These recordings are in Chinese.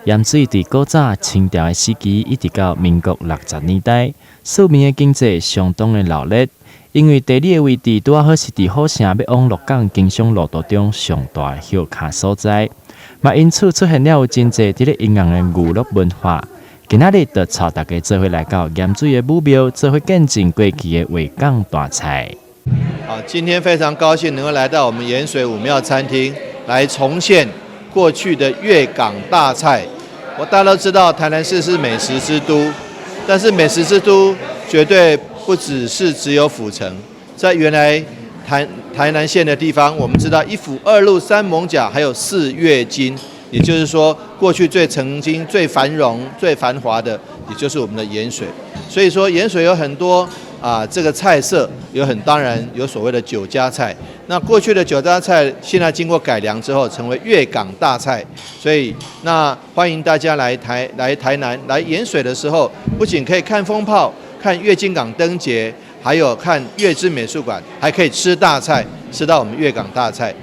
盐水伫古早清朝的时期，一直到民国60年代，市民的经济相当的热烈。因为地理的位置拄好是伫好城要往鹿港经商路途中上大的休卡所在，嘛因此出现了有真侪伫咧营养的娱乐文化。今仔日就带大家做伙来到盐水的武庙，做伙见证过去的维港大菜。好，今天非常高兴能够来到我们盐水武庙餐厅，来重现过去的粤港大菜。大家都知道台南市是美食之都，但是美食之都绝对不只有府城，在原来台南县的地方，我们知道一府二路三艋甲，还有4月经，也就是说过去曾经最繁荣、最繁华的，也就是我们的盐水。所以说盐水有很多这个菜色，当然有所谓的酒家菜。那过去的酒家菜，现在经过改良之后，成为粤港大菜。所以那欢迎大家来台南来盐水的时候，不仅可以看风炮。看月经港灯节，还有看月之美术馆，还可以吃大菜，吃到我们粤港大菜。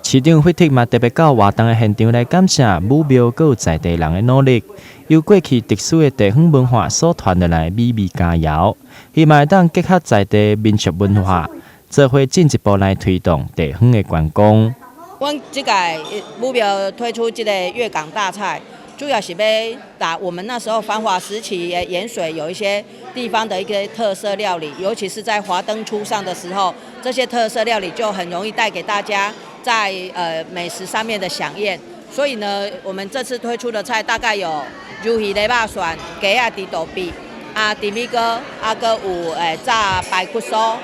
市长惠特嘛特别到活动的现场来感谢武庙佮在地人的努力，由过去特殊的地方文化所传下来美味佳肴，希望当结合在地民俗文化，做伙进一步来推动地方的观光。阮这届武庙推出这个粤港大菜。主要是要打我们那时候繁华时期的盐水有一些地方的一个特色料理，尤其是在华灯初上的时候，这些特色料理就很容易带给大家在美食上面的飨宴。所以呢，我们这次推出的菜大概有鱿鱼的肉蒜、鸡仔猪肚皮、猪米糕、搁有炸白骨酥，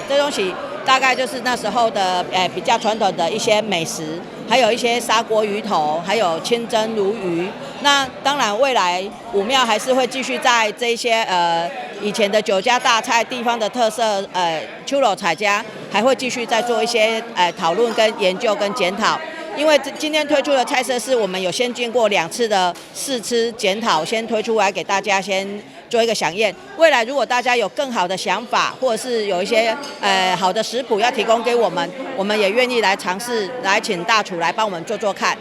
这东西大概就是那时候的比较传统的一些美食。还有一些砂锅鱼头，还有清蒸鲈鱼。那当然，未来武庙还是会继续在这些以前的酒家大菜、地方的特色秋楼菜家，还会继续再做一些讨论、跟研究、跟检讨。因为今天推出的菜色是我们有先经过2次的试吃检讨，先推出来给大家先做一个飨宴。未来如果大家有更好的想法，或者是有一些好的食谱要提供给我们，我们也愿意来尝试，来请大厨来帮我们做看。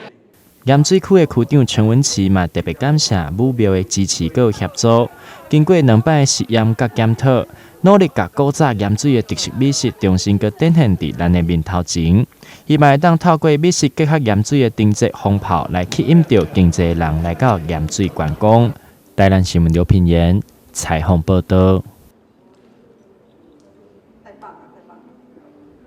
盐水区的区长陈文琪嘛特别感谢武庙的支持和协助，经过2摆实验甲检讨，努力甲古早盐水的特色美食重新佮展现伫咱的面头前。希望当透过美食结合盐水的定节风炮，来吸引到经济人来到盐水观光。台南新闻刘品言采访报道。